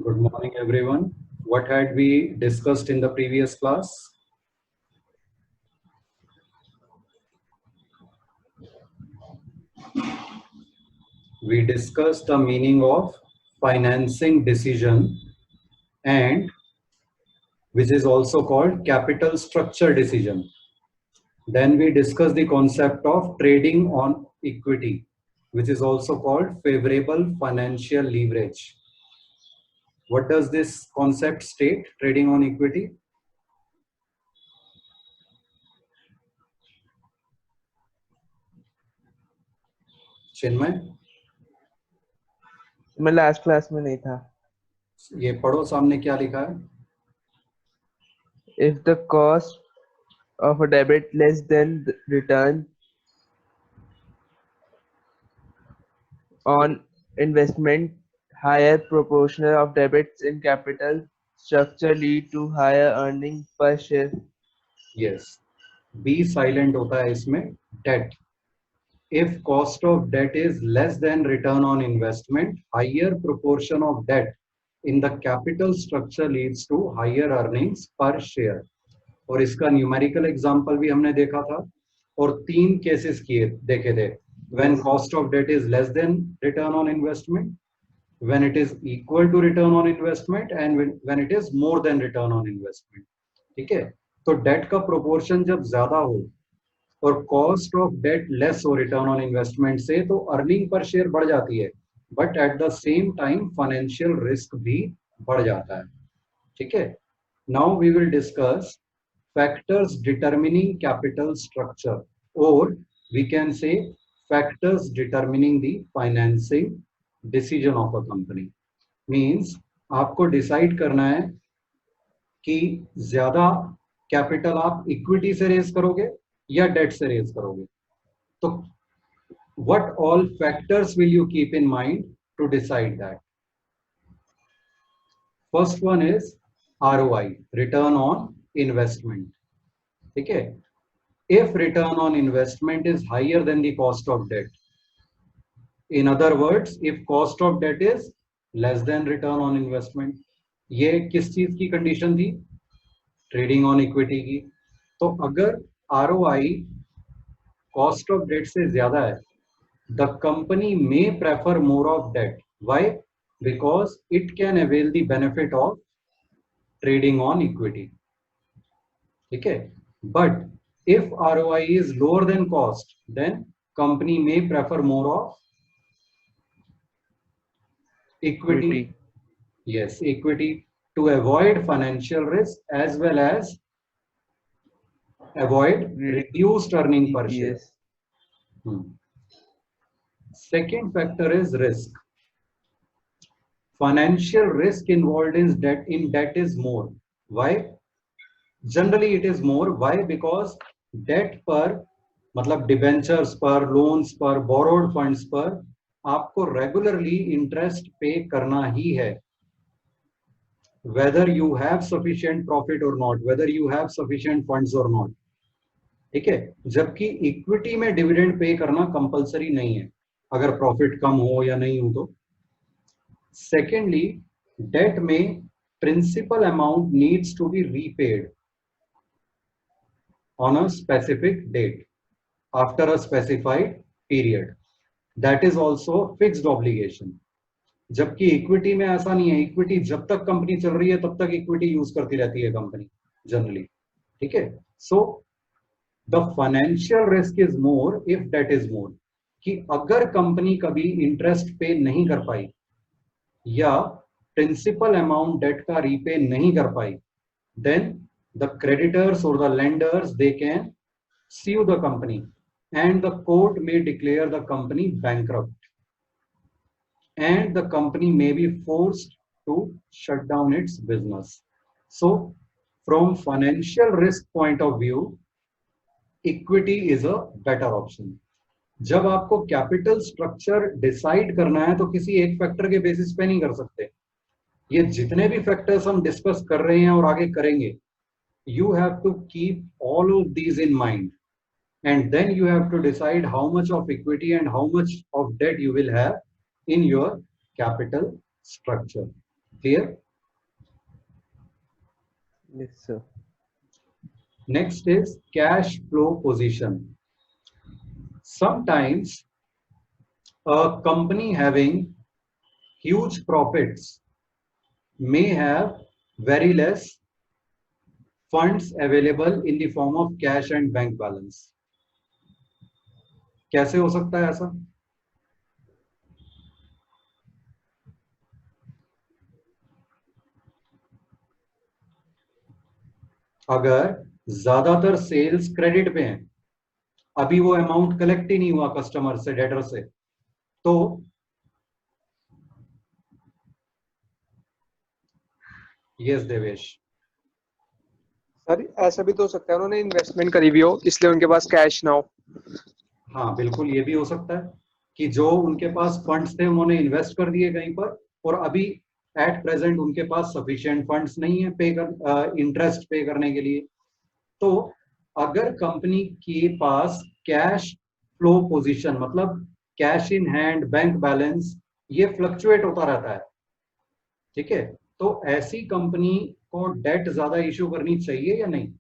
Good morning, everyone. What had we discussed in the previous class? We discussed the meaning of financing decision and which is also called capital structure decision. Then we discussed the concept of trading on equity, which is also called favorable financial leverage. What does this concept state, trading on equity? Chinmay, मैं last class में नहीं था. ये पढ़ो सामने क्या लिखा है. If the cost of a debit less than the return on investment, higher proportion of debits in capital structure lead to higher earning per share. Yes. B silent होता है इसमें. Debt. If cost of debt is less than return on investment, higher proportion of debt in the capital structure leads to higher earnings per share. और इसका numerical example भी हमने देखा था और 3 केसेस किए देखे थे. When cost of debt is less than return on investment, when it is equal to return on investment, and when it is more than return on investment. ठीक है. तो डेट का प्रोपोर्शन जब ज्यादा हो और कॉस्ट ऑफ डेट लेस हो return on investment से, तो अर्निंग पर शेयर बढ़ जाती है, but at the same time financial risk भी बढ़ जाता है. ठीक है. Now we will discuss factors determining capital structure, और we can say factors determining the financing decision of a company. Means आपको डिसाइड करना है कि ज्यादा कैपिटल आप इक्विटी से रेज करोगे या डेट से रेज करोगे. तो what all factors will you keep in mind to decide that? First one is ROI, return on investment. Okay. If return on investment is higher than the cost of debt, in other words, if cost of debt is less than return on investment, ये किस चीज की condition थी? Trading on equity की. तो अगर ROI cost of date से ज्यादा है, the company may prefer more of debt. Why? Because it can avail the benefit of trading on equity. Okay. But if ROI is lower than cost, then company may prefer more of equity. Yes, equity, to avoid financial risk as well as avoid reduced earning per share. Second factor is risk. Financial risk involved in debt is more. Why? Generally it is more. Why? Because debt पर, मतलब debentures पर, loans पर, borrowed funds पर आपको regularly interest पे करना ही है, whether you have sufficient profit or not, whether you have sufficient funds or not. ठीक है. जबकि इक्विटी में डिविडेंड पे करना कंपलसरी नहीं है अगर प्रॉफिट कम हो या नहीं हो तो. सेकेंडली, डेट में principal amount needs to be repaid on a specific date after a specified period. That is also fixed obligation. जबकि इक्विटी में ऐसा नहीं है. इक्विटी जब तक कंपनी चल रही है तब तक इक्विटी यूज करती रहती है कंपनी जनरली. ठीक है. So the financial risk is more if debt is more, कि अगर कंपनी कभी इंटरेस्ट पे नहीं कर पाई या प्रिंसिपल अमाउंट डेट का रीपे नहीं कर पाई, then the creditors or the lenders, they can sue the company and the court may declare the company bankrupt and the company may be forced to shut down its business. So from financial risk point of view, equity is a better option. जब आपको capital structure decide करना है तो किसी एक factor के basis पे नहीं कर सकते. ये जितने भी फैक्टर्स हम डिस्कस कर रहे हैं और आगे करेंगे, you have to keep all of these in mind, and then you have to decide how much of equity and how much of debt you will have in your capital structure. Clear? Yes, sir. Next is cash flow position. Sometimes a company having huge profits may have very less funds available in the form of cash and bank balance. कैसे हो सकता है ऐसा? अगर ज्यादातर sales credit पे हैं, अभी वो अमाउंट कलेक्ट ही नहीं हुआ कस्टमर से, डेटर से, तो यस देवेश। सर ऐसा भी तो हो सकता है उन्होंने इन्वेस्टमेंट करी हुई हो इसलिए उनके पास कैश ना हो। हाँ बिल्कुल, ये भी हो सकता है कि जो उनके पास फंड्स थे उन्होंने इन्वेस्ट कर दिए कहीं पर, और अभी एट प्रेजेंट उनके पास सफिशिएंट फंड्स नहीं है इंटरेस्ट पे करने के लिए। तो अगर कंपनी के पास कैश फ्लो पोजीशन मतलब cash in hand, bank balance, ये फ्लक्चुएट होता रहता है, ठीक है, तो ऐसी कंपनी को डेट ज्यादा इश्यू करनी चाहिए या नहीं?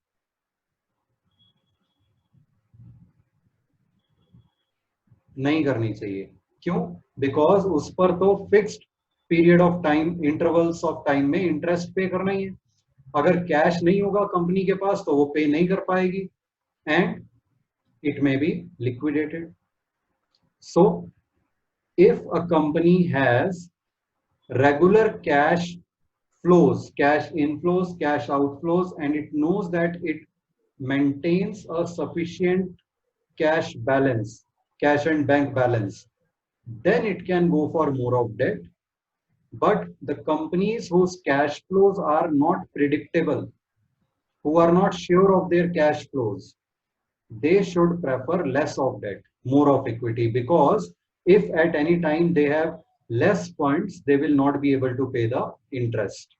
नहीं करनी चाहिए। क्यों? बिकॉज उस पर तो fixed period of time, intervals of time में इंटरेस्ट पे करना ही है। अगर कैश नहीं होगा कंपनी के पास तो वो पे नहीं कर पाएगी and it may be liquidated. So if a company has regular cash flows, cash inflows, cash outflows, and it knows that it maintains a sufficient cash balance, cash and bank balance, then it can go for more of debt. But the companies whose cash flows are not predictable, who are not sure of their cash flows, they should prefer less of debt, more of equity, because if at any time they have less funds, they will not be able to pay the interest.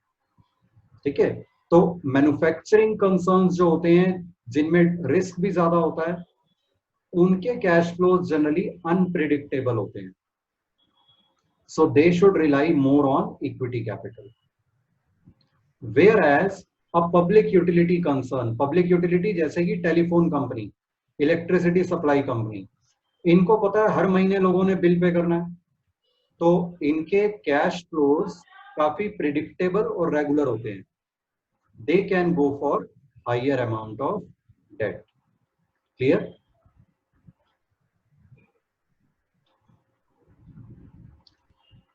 ठीक है, तो manufacturing concerns जो होते हैं जिनमें risk भी ज्यादा होता है, उनके कैश फ्लोज जनरली अनप्रिडिक्टेबल होते हैं, so they should rely more on equity capital. Whereas a public utility concern, public utility जैसे कि telephone company, electricity supply company, इनको पता है हर महीने लोगों ने बिल पे करना है, तो इनके कैश फ्लोज काफी प्रिडिक्टेबल और रेगुलर होते हैं, they can go for higher amount of debt. Clear?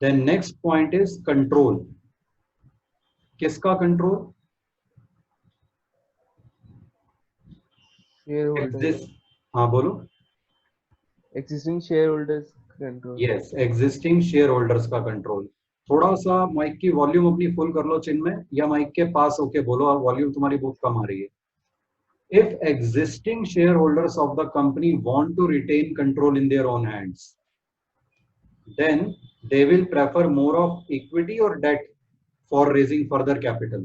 Then next point is control. किसका कंट्रोल? Shareholders. हाँ बोलो। Existing shareholders control. Yes, existing shareholders का कंट्रोल। थोड़ा सा माइक की वॉल्यूम अपनी फुल कर लो चिन्मय, या माइक के पास होके बोलो, वॉल्यूम तुम्हारी बहुत कम आ रही है। If existing shareholders of the company want to retain control in their own hands, then they will prefer more of equity or debt for raising further capital.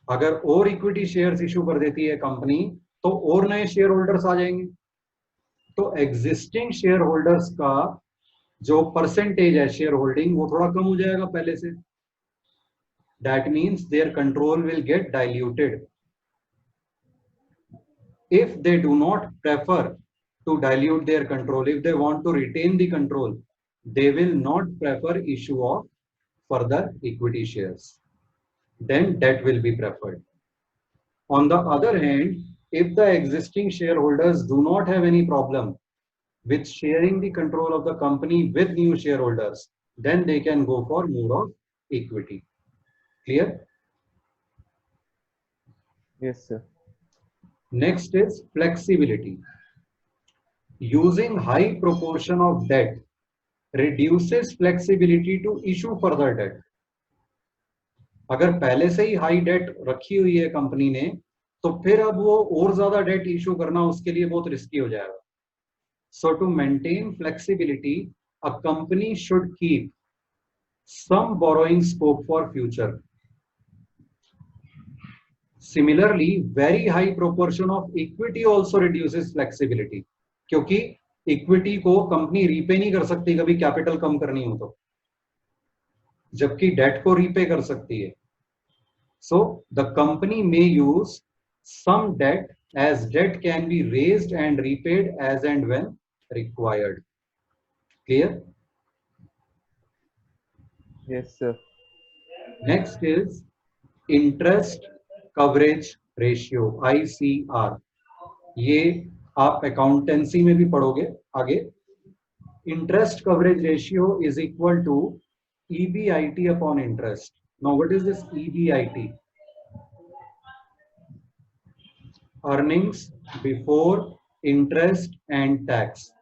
अगर और इक्विटी शेयर्स इशू कर देती है company तो और नए share holders आ जाएंगे, तो एग्जिस्टिंग शेयर होल्डर्स का जो परसेंटेज है शेयर होल्डिंग वो थोड़ा कम हो जाएगा पहले से। That means their control will get diluted. If they do not prefer to dilute their control, if they want to retain the control, they will not prefer issue of further equity shares. Then debt will be preferred. On the other hand, if the existing shareholders do not have any problem with sharing the control of the company with new shareholders, then they can go for more of equity. Clear? Yes, sir. Next is flexibility. Using high proportion of debt reduces flexibility to issue further debt. अगर पहले से ही high date रखी हुई है company ने, तो फिर अब वो और ज्यादा डेट इशू करना उसके लिए बहुत रिस्की हो जाएगा। So to maintain flexibility, a company should keep some borrowing scope for future. Similarly, very high proportion of equity also reduces flexibility, क्योंकि इक्विटी को कंपनी रीपे नहीं कर सकती कभी कैपिटल कम करनी हो तो, जबकि डेट को रीपे कर सकती है. So the company may use some debt as debt can be raised and repaid as and when required. Clear? Yes, sir. Next is interest coverage ratio, ICR. ये आप अकाउंटेंसी में भी पढ़ोगे आगे. Interest coverage ratio is equal to EBIT upon interest. Now what is this EBIT? Earnings before interest and tax.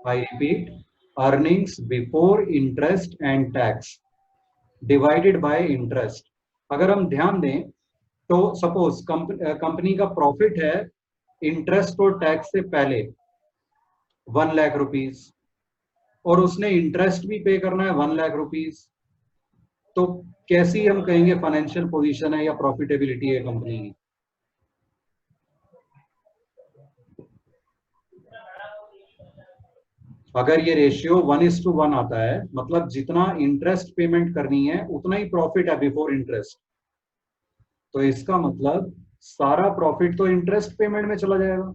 I repeat, earnings before interest and tax divided by interest. अगर हम ध्यान दें तो सपोज कंपनी का profit है interest और tax से पहले 1 लाख रुपीस, और उसने इंटरेस्ट भी पे करना है 1 लाख रुपीस, तो कैसी हम कहेंगे फाइनेंशियल पोजीशन है या प्रॉफिटेबिलिटी है कंपनी की? अगर ये रेशियो 1:1 आता है, मतलब जितना इंटरेस्ट पेमेंट करनी है उतना ही प्रॉफिट है बिफोर इंटरेस्ट, तो इसका मतलब सारा प्रॉफिट तो इंटरेस्ट पेमेंट में चला जाएगा.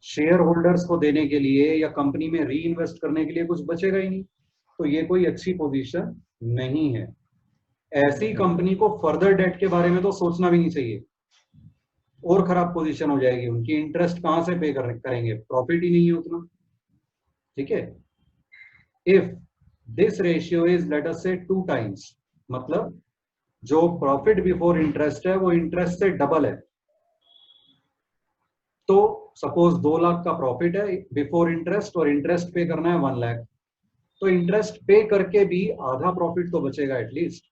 शेयर होल्डर्स को देने के लिए या कंपनी में री इन्वेस्ट करने के लिए कुछ बचेगा ही नहीं. तो ये कोई अच्छी पोजीशन नहीं है. ऐसी कंपनी को फर्दर डेट के बारे में तो सोचना भी नहीं चाहिए, और खराब पोजीशन हो जाएगी उनकी. इंटरेस्ट कहां से पे करेंगे, प्रॉफिट ही नहीं है उतना. ठीक है. If this ratio is let us से 2 टाइम्स, मतलब जो प्रॉफिट बिफोर इंटरेस्ट है वो इंटरेस्ट से डबल है. तो सपोज 2 लाख का प्रॉफिट है बिफोर इंटरेस्ट और इंटरेस्ट पे करना है 1 लाख, तो इंटरेस्ट पे करके भी आधा प्रॉफिट तो बचेगा एटलीस्ट.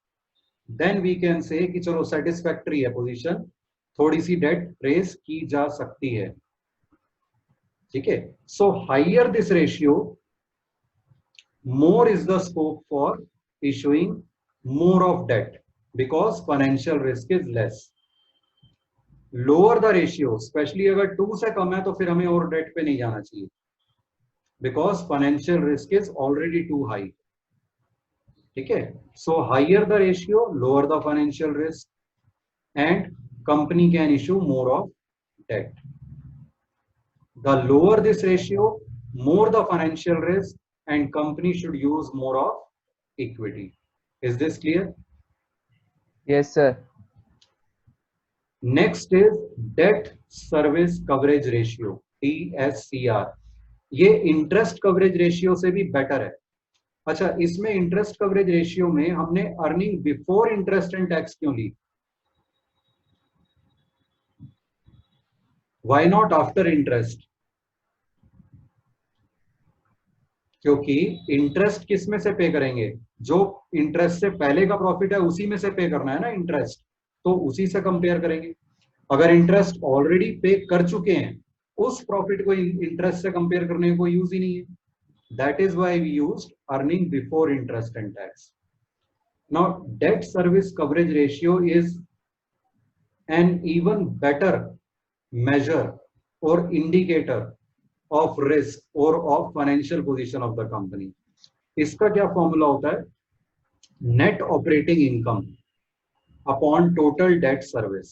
देन वी कैन से कि चलो सेटिस्फैक्टरी है पोजीशन, थोड़ी सी डेट रेस की जा सकती है. ठीक है. So higher this ratio, more is the scope for issuing more of debt because financial risk is less. Lower the ratio, specially अगर 2 से कम है तो फिर हमें और डेट पे नहीं जाना चाहिए because financial risk is already too high. ठीक है. So higher the ratio, lower the financial risk, and company can issue more of debt. The lower this ratio, more the financial risk, and company should use more of equity. Is this clear? Yes, sir. Next is debt service coverage ratio, DSCR. ये interest coverage ratio से भी better है. अच्छा, इसमें interest coverage ratio में हमने earning before interest and tax क्यों ली? Why not after interest? क्योंकि इंटरेस्ट किस में से पे करेंगे, जो इंटरेस्ट से पहले का प्रॉफिट है उसी में से पे करना है ना इंटरेस्ट, तो उसी से कंपेयर करेंगे. अगर इंटरेस्ट ऑलरेडी पे कर चुके हैं, उस प्रॉफिट को इंटरेस्ट से कंपेयर करने का कोई यूज ही नहीं है. That is why we used earning before interest and tax. Now debt service coverage ratio is an even better measure or indicator of risk or of financial position of the company. इसका क्या formula होता है? Net operating income upon total debt service.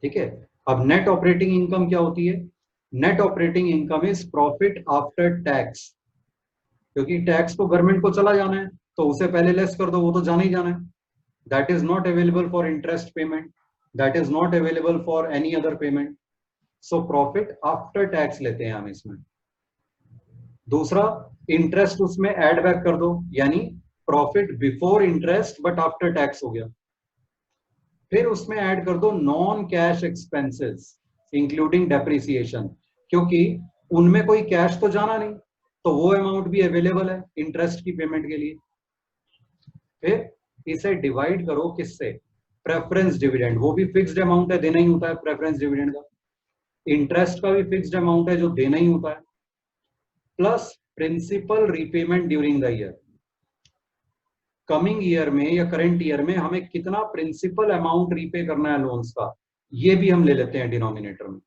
ठीक है. अब net operating income क्या होती है? Net operating income is profit after tax, क्योंकि टैक्स तो गवर्नमेंट को चला जाना है, तो उसे पहले लेस कर दो, वो तो जाना ही जाना है. That is not available for interest payment, that is not available for any other payment. So profit after tax लेते हैं हम इसमें. दूसरा, इंटरेस्ट उसमें ऐड बैक कर दो, यानी profit before interest but after tax हो गया. फिर उसमें ऐड कर दो non cash expenses including depreciation, क्योंकि उनमें कोई कैश तो जाना नहीं, तो वो अमाउंट भी अवेलेबल है इंटरेस्ट की पेमेंट के लिए. फिर इसे डिवाइड करो किससे? Preference dividend. वो भी फिक्स्ड अमाउंट है, देना ही होता है प्रेफरेंस डिविडेंड का. इंटरेस्ट का भी फिक्स्ड अमाउंट है जो देना ही होता है, plus principal repayment during the year. Coming year में या करंट ईयर में हमें कितना प्रिंसिपल अमाउंट रीपे करना है लोन्स का, ये भी हम ले लेते हैं डिनोमिनेटर में.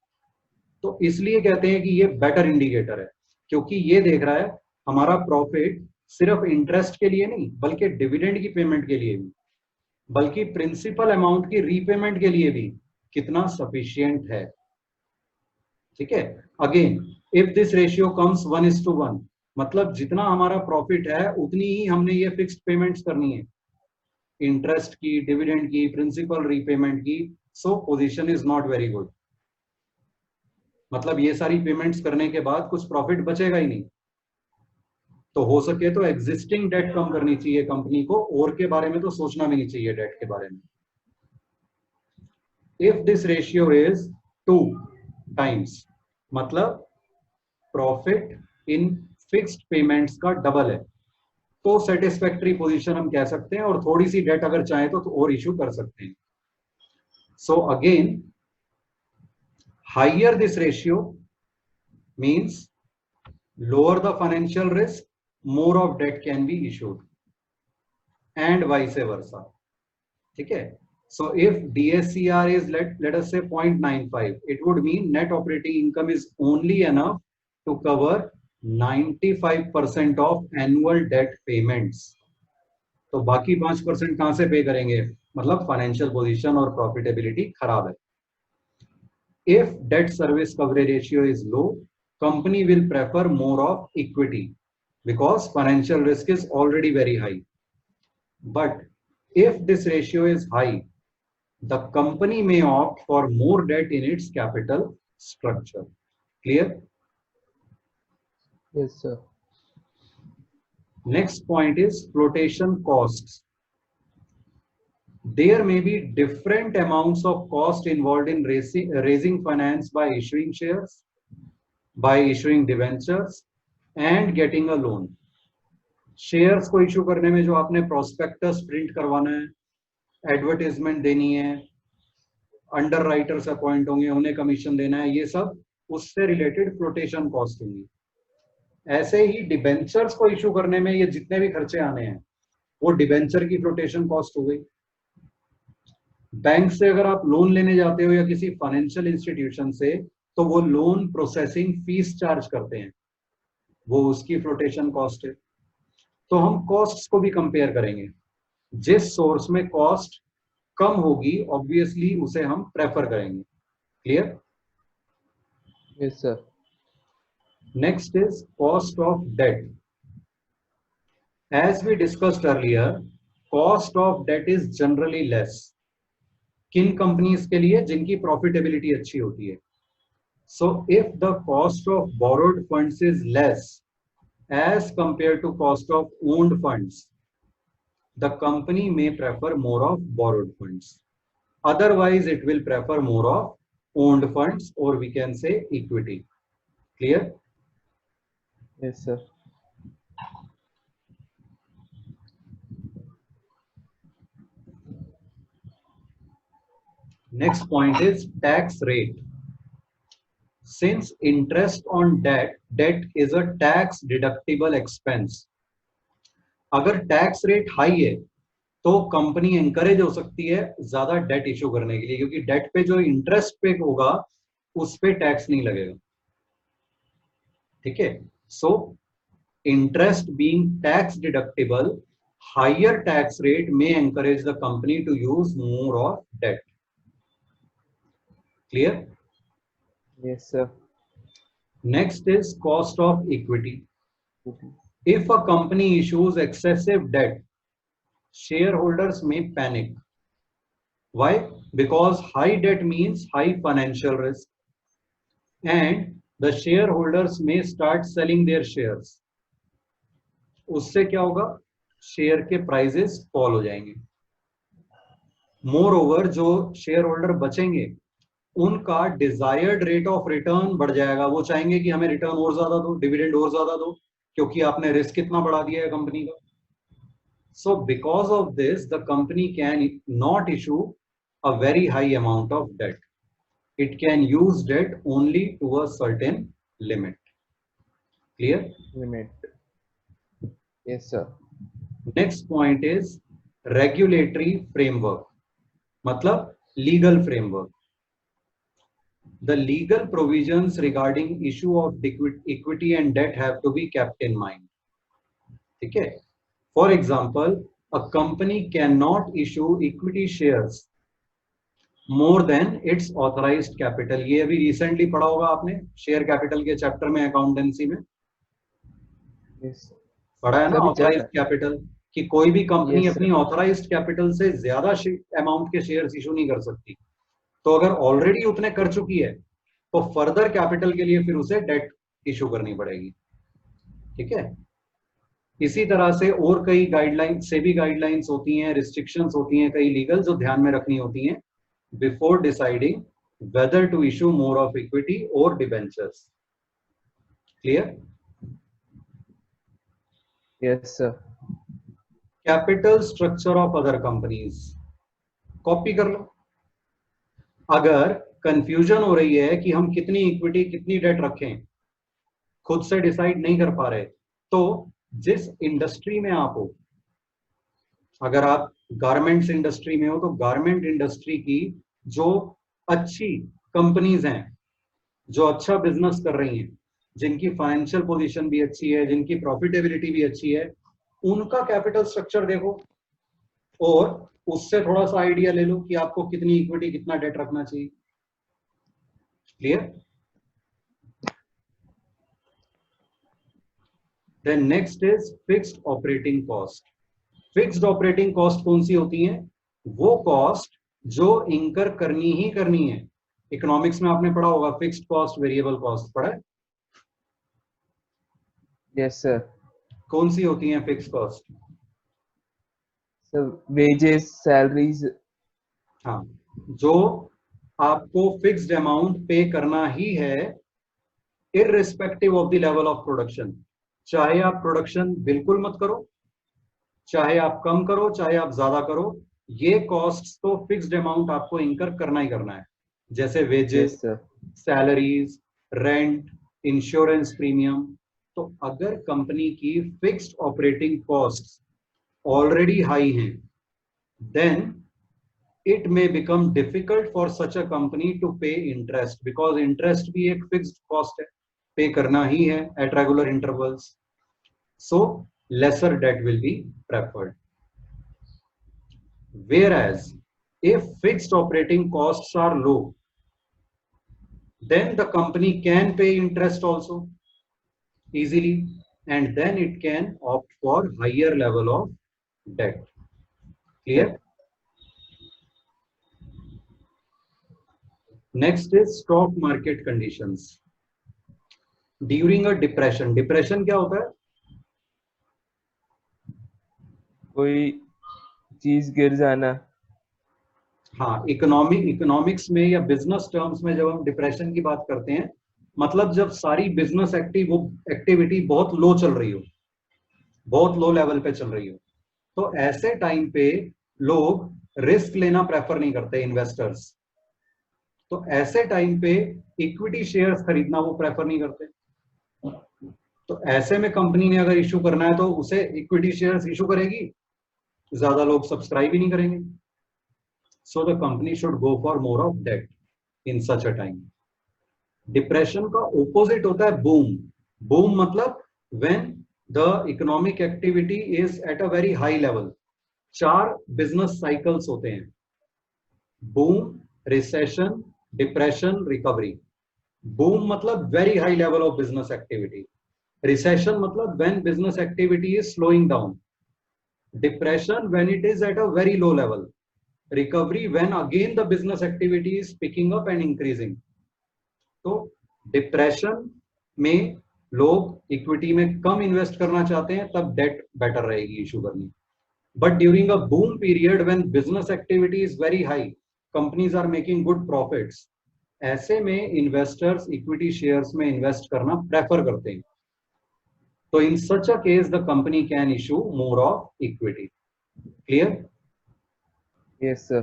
तो इसलिए कहते हैं कि ये बेटर इंडिकेटर है, क्योंकि ये देख रहा है हमारा प्रॉफिट सिर्फ इंटरेस्ट के लिए नहीं, बल्कि डिविडेंड की पेमेंट के लिए भी, बल्कि प्रिंसिपल अमाउंट की रीपेमेंट के लिए भी कितना सफिशिएंट है। ठीक है, again if this ratio comes 1:1, मतलब जितना हमारा प्रॉफिट है उतनी ही हमने ये फिक्स्ड पेमेंट्स करनी है, इंटरेस्ट की, डिविडेंड की, प्रिंसिपल रीपेमेंट की। सो position is not very good, मतलब ये सारी पेमेंट्स करने के बाद कुछ प्रॉफिट बचेगा ही नहीं। तो हो सके तो एग्जिस्टिंग डेट कम करनी चाहिए कंपनी को, और के बारे में तो सोचना भी नहीं चाहिए डेट के बारे में। If this ratio is 2 times, मतलब प्रॉफिट इन फिक्स्ड पेमेंट्स का डबल है, तो सेटिस्फैक्टरी पोजीशन हम कह सकते हैं, और थोड़ी सी डेट अगर चाहे तो और इशू कर सकते हैं। So again higher this ratio means lower the financial risk, more of debt can be issued, and vice versa. ठीक है, so if DSCR is let us say 0.95, it would mean net operating income is only enough to cover 95% of annual debt payments. तो बाकी 5% कहां से पे करेंगे, मतलब financial position और प्रॉफिटेबिलिटी खराब है। If debt service coverage ratio is low, company will prefer more of equity because financial risk is already very high. But if this ratio is high, the company may opt for more debt in its capital structure. Clear? Yes, sir. Next point is flotation costs. There may be different amounts of cost involved in raising finance by issuing shares, by issuing debentures and getting a loan. Shares को issue करने में जो आपने prospectus print करवाना है, advertisement देनी है, under writers appoint होंगे, उन्हें कमीशन देना है, ये सब उससे रिलेटेड फ्लोटेशन कॉस्ट होंगी। ऐसे ही डिबेंचर्स को इशू करने में ये जितने भी खर्चे आने हैं वो डिबेंचर की फ्लोटेशन कॉस्ट हो गई। बैंक से अगर आप लोन लेने जाते हो या किसी फाइनेंशियल इंस्टीट्यूशन से, तो वो लोन प्रोसेसिंग फीस चार्ज करते हैं, वो उसकी फ्लोटेशन कॉस्ट है। तो हम कॉस्ट्स को भी कंपेयर करेंगे, जिस सोर्स में कॉस्ट कम होगी ऑब्वियसली उसे हम प्रेफर करेंगे। Clear? Yes, sir. Next is cost of debt. As we discussed earlier, cost of debt is generally less. किन कंपनीज के लिए? जिनकी प्रॉफिटेबिलिटी अच्छी होती है। So if the cost of borrowed funds is less as compared to cost of owned funds, the company may prefer more of borrowed funds. Otherwise, it will prefer more of owned funds, or we can say equity. Clear? Yes, sir. Next point is tax rate. Since interest on debt is a tax deductible expense, अगर tax rate high है तो company encourage हो सकती है ज्यादा date issue करने के लिए, क्योंकि डेट पे जो इंटरेस्ट पे होगा उस पे टैक्स नहीं लगेगा। ठीक है, so interest being tax deductible, higher tax rate में encourage the company to use more of debt. Clear? Yes, sir. Next is cost of equity. If a company issues excessive debt, shareholders may panic. Why? Because high debt means high financial risk, and the shareholders may start selling their shares. उससे क्या होगा? Share के prices fall हो जाएंगे। More over जो share holder बचेंगे उनका desired rate of return बढ़ जाएगा, वो चाहेंगे कि हमें रिटर्न और ज्यादा दो, डिविडेंड और ज्यादा दो, क्योंकि आपने रिस्क कितना बढ़ा दिया है कंपनी का। So because of this the company can not issue a very high amount of debt, it can use debt only to a certain limit. Clear? Limit. Yes, sir. Next point is regulatory framework, मतलब legal framework. the legal provisions regarding issue of equity and debt have to be kept in mind. ठीक है? For example, a company cannot issue equity shares more than its authorized capital. ये अभी recently पढ़ा होगा आपने share capital के chapter में accountancy में yes, पढ़ा है ना, अभी चल ऑथराइज्ड रहा है। कैपिटल, कि कोई भी कंपनी Yes, अपनी sir. ऑथराइज्ड कैपिटल से ज्यादा अमाउंट के शेयर्स इशू नहीं कर सकती। तो अगर ऑलरेडी उतने कर चुकी है तो फर्दर कैपिटल के लिए फिर उसे डेट इशू करनी पड़ेगी। ठीक है? इसी तरह से और कई गाइडलाइंस से भी गाइडलाइंस होती हैं, रिस्ट्रिक्शंस होती हैं, कई लीगल जो ध्यान में रखनी होती हैं before deciding whether to issue more of equity और debentures. Clear? Yes, sir. Capital structure of other companies copy कर लो। अगर कंफ्यूजन हो रही है कि हम कितनी इक्विटी कितनी डेट रखें, खुद से डिसाइड नहीं कर पा रहे, तो जिस इंडस्ट्री में आप हो, अगर आप गारमेंट्स इंडस्ट्री में हो तो गारमेंट इंडस्ट्री की जो अच्छी कंपनीज हैं, जो अच्छा बिजनेस कर रही हैं, जिनकी फाइनेंशियल पोजीशन भी अच्छी है, जिनकी प्रॉफिटेबिलिटी भी अच्छी है, उनका कैपिटल स्ट्रक्चर देखो और उससे थोड़ा सा आइडिया ले लो कि आपको कितनी इक्विटी कितना डेट रखना चाहिए। Clear? Then next is fixed operating cost. Fixed operating cost कौन सी होती है? वो कॉस्ट जो इंकर करनी ही करनी है। इकोनॉमिक्स में आपने पढ़ा होगा फिक्स्ड कॉस्ट वेरिएबल कॉस्ट, पढ़ा है? Yes, sir. कौन सी होती है fixed cost? So wages, salaries. हाँ, जो आपको फिक्स्ड अमाउंट पे करना ही है irrespective of the level of production. चाहे आप प्रोडक्शन बिल्कुल मत करो, चाहे आप कम करो, चाहे आप ज्यादा करो, ये कॉस्ट तो फिक्स्ड अमाउंट आपको इंकर करना ही करना है। जैसे wages, Yes, sir. Salaries, rent, insurance premium. तो अगर कंपनी की fixed operating cost already high हैं, then it may become difficult for such a company to pay interest, because interest भी एक fixed cost है, पे करना ही है at regular intervals, so lesser debt will be preferred. Whereas if fixed operating costs are low, then the company can pay interest also easily, and then it can opt for higher level of debt. Clear? Next is stock market conditions during a depression. Depression क्या होता है? कोई चीज गिर जाना। हाँ, economics में या बिजनेस टर्म्स में जब हम डिप्रेशन की बात करते हैं, मतलब जब सारी बिजनेस एक्टिविटी बहुत लो चल रही हो, बहुत लो लेवल पे चल रही हो, तो ऐसे टाइम पे लोग रिस्क लेना प्रेफर नहीं करते, इन्वेस्टर्स। तो ऐसे टाइम पे इक्विटी शेयर्स खरीदना वो प्रेफर नहीं करते। तो ऐसे में कंपनी ने अगर इशू करना है तो उसे इक्विटी शेयर्स इशू करेगी, ज्यादा लोग सब्सक्राइब ही नहीं करेंगे। So the company should go for more of debt in such a time. Depression का ओपोजिट होता है बूम। बूम मतलब when the economic activity is at a very high level. 4 business cycles होते हैं: boom, recession, depression, recovery. Boom मतलब very high level of business activity. Recession मतलब when business activity is slowing down. Depression when it is at a very low level. Recovery when again the business activity is picking up and increasing. तो depression में लोग equity में कम invest करना चाहते हैं, तब debt better रहेगी issue करनी। But during a boom period when business activity is very high, companies are making good profits, ऐसे में इन्वेस्टर्स इक्विटी शेयर्स में इन्वेस्ट करना प्रेफर करते हैं। So in such a case, the company can issue more of equity. Clear? Yes, sir.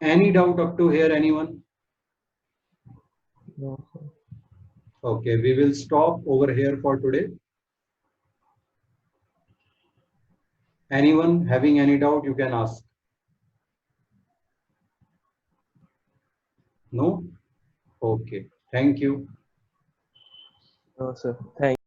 Any doubt up to here, anyone? No, sir. Okay, we will stop over here for today. Anyone having any doubt, you can ask. No? Okay, thank you. No, sir. Thank